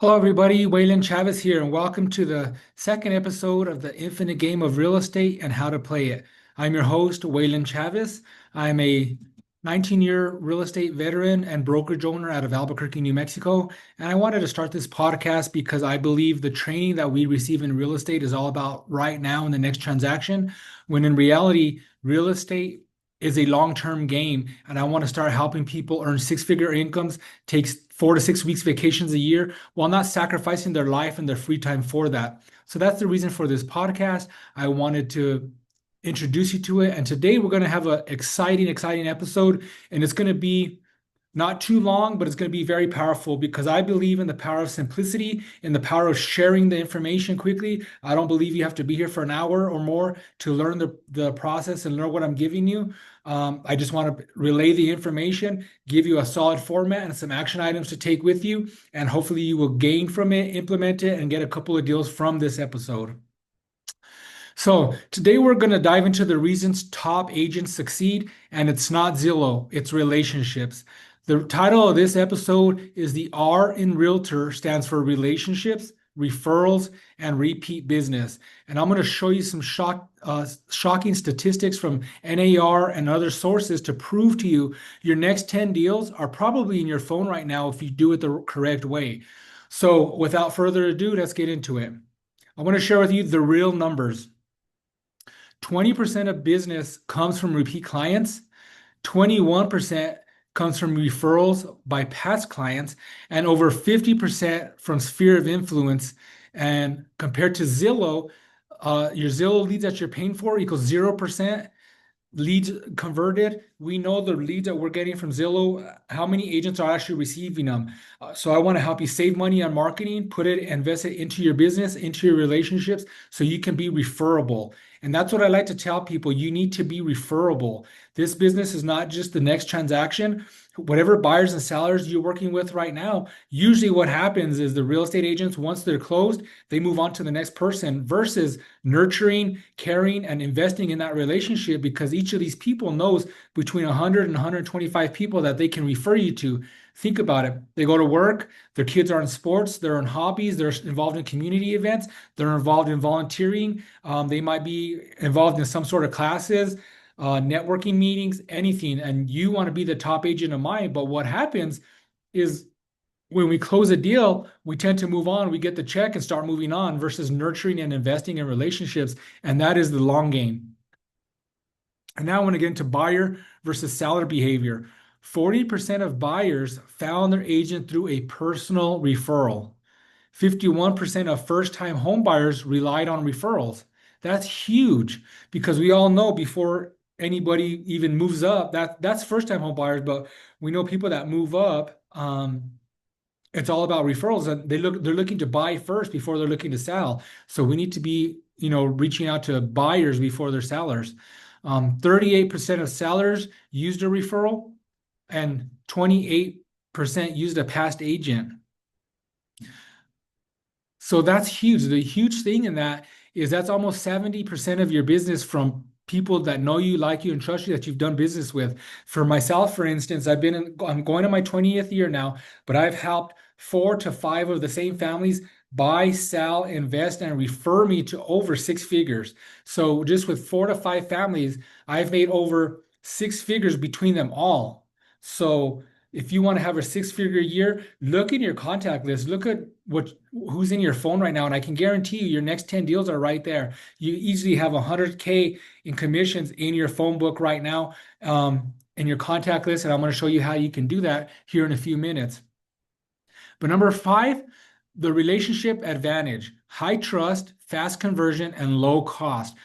Hello, everybody. Waylon Chavez here, and welcome to the second episode of the infinite game of real estate and how to play it. I'm your host, Waylon Chavez. I'm a 19-year real estate veteran and brokerage owner out of Albuquerque, New Mexico. And I wanted to start this podcast because I believe the training that we receive in real estate is all about right now in the next transaction, when in reality, real estate is a long-term game. And I want to start helping people earn six-figure incomes, takes 4 to 6 weeks vacations a year while not sacrificing their life and their free time for that. So that's the reason for this podcast. I wanted to introduce you to it. And today we're going to have an exciting episode. And it's going to be not too long, but it's going to be very powerful because I believe in the power of simplicity and the power of sharing the information quickly. I don't believe you have to be here for an hour or more to learn the process and learn what I'm giving you. I just want to relay the information, give you a solid format and some action items to take with you, and hopefully you will gain from it, implement it, and get a couple of deals from this episode. So today we're going to dive into the reasons top agents succeed, and it's not Zillow, it's relationships. The title of this episode is the R in Realtor stands for relationships, referrals, and repeat business. And I'm going to show you some shocking statistics from NAR and other sources to prove to you your next 10 deals are probably in your phone right now if you do it the correct way. So without further ado, let's get into it. I want to share with you the real numbers. 20% of business comes from repeat clients, 21% comes from referrals by past clients, and over 50% from sphere of influence. And compared to Zillow, your Zillow leads that you're paying for equals 0%. Leads converted, we know the leads that we're getting from Zillow, how many agents are actually receiving them. So I want to help you save money on marketing, put it, invest it into your business, into your relationships, so you can be referable. And that's what I like to tell people. You need to be referable. This business is not just the next transaction. Whatever buyers and sellers you're working with right now, usually what happens is the real estate agents, once they're closed, they move on to the next person versus nurturing, caring, and investing in that relationship, because each of these people knows between 100 and 125 people that they can refer you to. Think about it. They go to work, their kids are in sports, they're in hobbies, they're involved in community events, they're involved in volunteering, they might be involved in some sort of classes, networking meetings, anything, and you want to be the top agent of mine. But what happens is when we close a deal, we tend to move on. We get the check and start moving on versus nurturing and investing in relationships. And that is the long game. And now I want to get into buyer versus seller behavior. 40% of buyers found their agent through a personal referral. 51% of first-time home buyers relied on referrals. That's huge because we all know before anybody even moves up, that's first-time home buyers, but we know people that move up, it's all about referrals, and they're looking to buy first before they're looking to sell. So we need to be, reaching out to buyers before they're sellers. 38% of sellers used a referral, and 28% used a past agent. So that's huge. The huge thing in that is that's almost 70% of your business from people that know you, like you, and trust you, that you've done business with. For myself, for instance, I'm going to my 20th year now, but I've helped 4 to 5 of the same families buy, sell, invest, and refer me to over 6 figures. So just with 4 to 5 families, I've made over 6 figures between them all. So if you want to have a 6 figure year, look in your contact list. Look at who's in your phone right now, and I can guarantee you your next 10 deals are right there. You easily have 100K in commissions in your phone book right now, in your contact list, and I'm going to show you how you can do that here in a few minutes. But number 5, the relationship advantage: high trust, fast conversion, and low cost.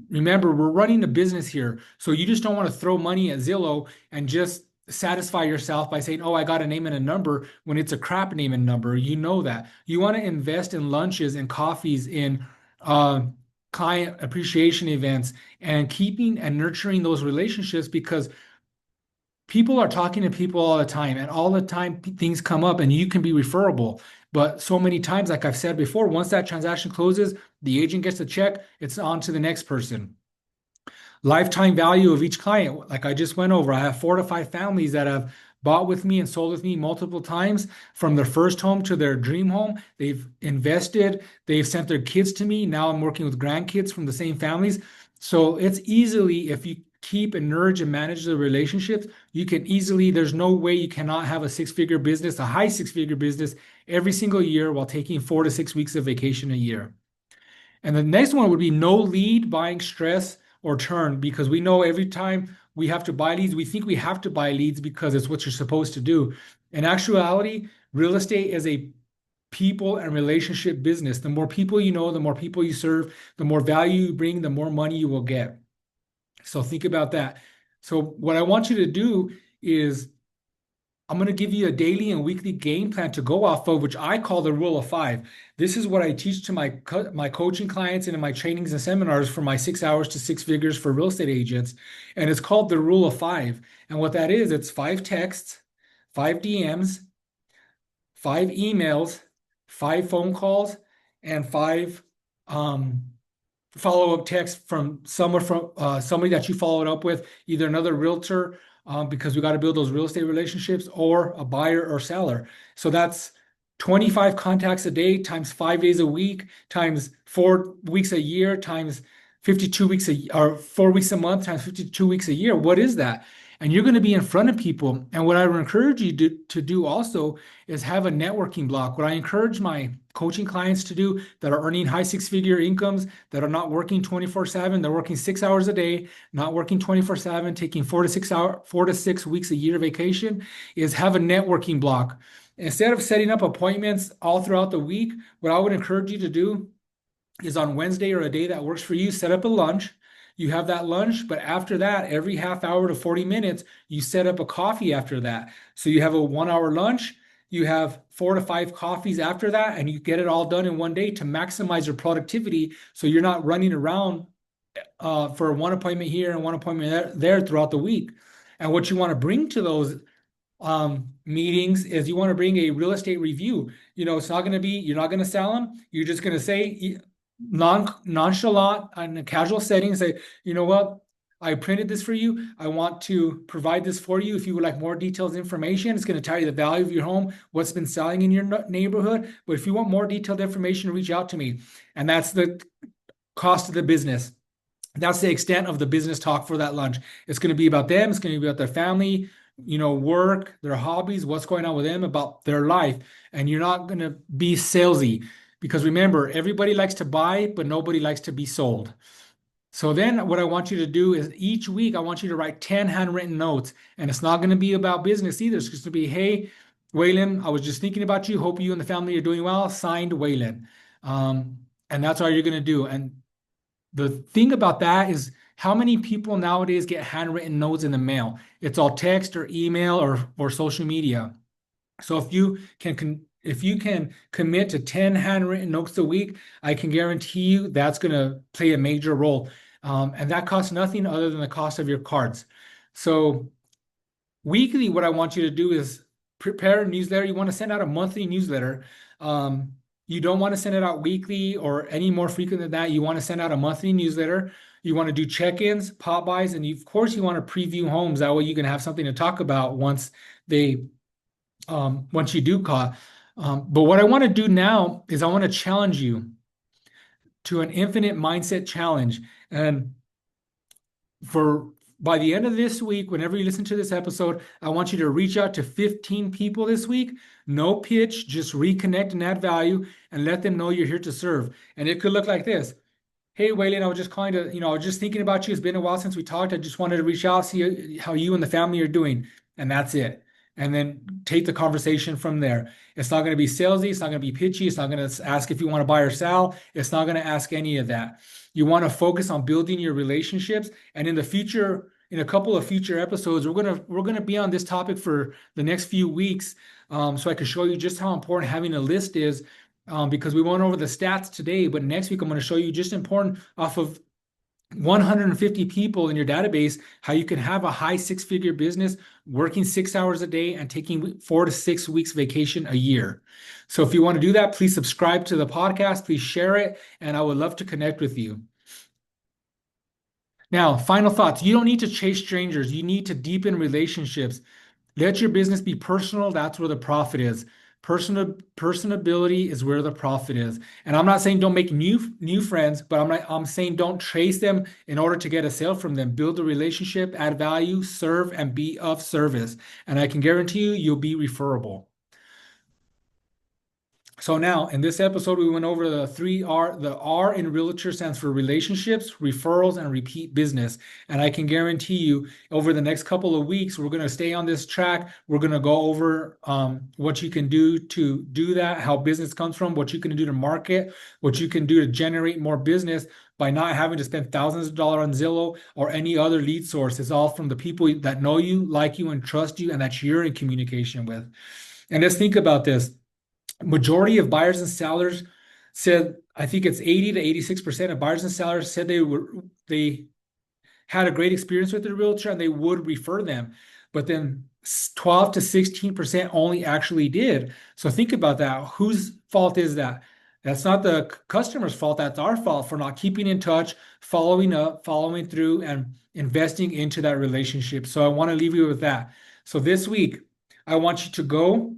Remember, we're running a business here, so you just don't want to throw money at Zillow and just satisfy yourself by saying, oh, I got a name and a number, when it's a crap name and number. You know that. You want to invest in lunches and coffees, in client appreciation events, and keeping and nurturing those relationships, because people are talking to people all the time, and all the time things come up and you can be referable. But so many times, like I've said before, once that transaction closes, the agent gets the check, it's on to the next person. Lifetime value of each client, like I just went over, I have 4 to 5 families that have bought with me and sold with me multiple times from their first home to their dream home. They've invested, they've sent their kids to me. Now I'm working with grandkids from the same families. So it's easily, if you keep and nurture and manage the relationships, you can easily, there's no way you cannot have a six-figure business, a high six-figure business every single year while taking 4 to 6 weeks of vacation a year. And the next one would be no lead buying stress or turn, because we know every time we have to buy leads, we think we have to buy leads because it's what you're supposed to do. In actuality, real estate is a people and relationship business. The more people you know, the more people you serve, the more value you bring, the more money you will get. So think about that. So what I want you to do is I'm going to give you a daily and weekly game plan to go off of, which I call the rule of five. This is what I teach to my coaching clients and in my trainings and seminars for my 6 hours to six figures for real estate agents. And it's called the rule of five. And what that is, it's 5 texts, 5 DMs, 5 emails, 5 phone calls, and 5 follow-up text from someone from somebody that you followed up with, either another realtor, because we got to build those real estate relationships, or a buyer or seller. So that's 25 contacts a day times 5 days a week times 4 weeks a year times 52 weeks or 4 weeks a month times 52 weeks a year. What is that? And you're going to be in front of people. And what I would encourage you to do also is have a networking block. What I encourage my coaching clients to do that are earning high six-figure incomes, that are not working 24/7, they're working 6 hours a day, not working 24/7, taking 4 to 6 weeks a year vacation, is have a networking block. Instead of setting up appointments all throughout the week, what I would encourage you to do is on Wednesday or a day that works for you, set up a lunch. You have that lunch, but after that, every half hour to 40 minutes, you set up a coffee after that. So you have a 1 hour lunch, you have 4 to 5 coffees after that, and you get it all done in one day to maximize your productivity. So you're not running around for one appointment here and one appointment there throughout the week. And what you want to bring to those meetings is you want to bring a real estate review. It's not going to be, you're not going to sell them. You're just going to say, nonchalant in a casual setting, say, you know what, I printed this for you. I want to provide this for you. If you would like more detailed information, it's going to tell you the value of your home, what's been selling in your neighborhood. But if you want more detailed information, reach out to me. And that's the cost of the business. That's the extent of the business talk for that lunch. It's going to be about them. It's going to be about their family, work, their hobbies, what's going on with them, about their life. And you're not going to be salesy. Because remember, everybody likes to buy, but nobody likes to be sold. So then what I want you to do is each week, I want you to write 10 handwritten notes. And it's not going to be about business either. It's just going to be, hey, Waylon, I was just thinking about you. Hope you and the family are doing well. Signed, Waylon. And that's all you're going to do. And the thing about that is how many people nowadays get handwritten notes in the mail? It's all text or email or social media. So if you can commit to 10 handwritten notes a week, I can guarantee you that's going to play a major role. And that costs nothing other than the cost of your cards. So weekly, what I want you to do is prepare a newsletter. You want to send out a monthly newsletter. You don't want to send it out weekly or any more frequent than that. You want to send out a monthly newsletter. You want to do check-ins, pop buys, and of course you want to preview homes. That way you can have something to talk about once you do call. But what I want to do now is I want to challenge you to an infinite mindset challenge. And by the end of this week, whenever you listen to this episode, I want you to reach out to 15 people this week. No pitch, just reconnect and add value and let them know you're here to serve. And it could look like this. Hey, Waylon, I was just I was just thinking about you. It's been a while since we talked. I just wanted to reach out, see how you and the family are doing. And that's it. And then take the conversation from there. It's not going to be salesy. It's not going to be pitchy. It's not going to ask if you want to buy or sell. It's not going to ask any of that. You want to focus on building your relationships. And in the future, in a couple of future episodes, we're gonna be on this topic for the next few weeks, so I can show you just how important having a list is. Because we went over the stats today, but next week I'm going to show you just important off of 150 people in your database, how you can have a high six-figure business working 6 hours a day and taking 4 to 6 weeks vacation a year. So if you want to do that, please subscribe to the podcast, please share it, and I would love to connect with you. Now, final thoughts. You don't need to chase strangers. You need to deepen relationships. Let your business be personal. That's where the profit is. Personability is where the profit is. And I'm not saying don't make new friends, but I'm saying don't chase them in order to get a sale from them. Build a relationship, add value, serve, and be of service. And I can guarantee you, you'll be referable. So now in this episode, we went over the 3R. The R in Realtor stands for relationships, referrals, and repeat business. And I can guarantee you over the next couple of weeks, we're going to stay on this track. We're going to go over what you can do to do that, how business comes from, what you can do to market, what you can do to generate more business by not having to spend thousands of dollars on Zillow or any other lead source. It's all from the people that know you, like you, and trust you, and that you're in communication with. And let's think about this. Majority of buyers and sellers said, I think it's 80 to 86% of buyers and sellers said they had a great experience with their realtor and they would refer them. But then 12 to 16% only actually did. So think about that. Whose fault is that? That's not the customer's fault. That's our fault for not keeping in touch, following up, following through, and investing into that relationship. So I want to leave you with that. So this week, I want you to go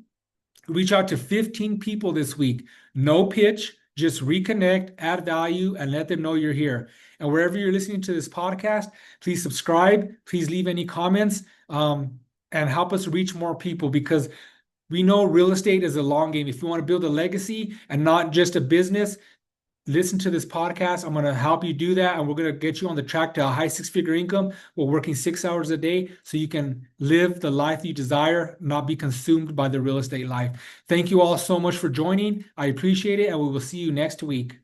reach out to 15 people this week. No pitch, just reconnect, add value, and let them know you're here. And wherever you're listening to this podcast, please subscribe. Please leave any comments and help us reach more people, because we know real estate is a long game. If you want to build a legacy and not just a business, listen to this podcast. I'm going to help you do that. And we're going to get you on the track to a high six-figure income while working 6 hours a day so you can live the life you desire, not be consumed by the real estate life. Thank you all so much for joining. I appreciate it. And we will see you next week.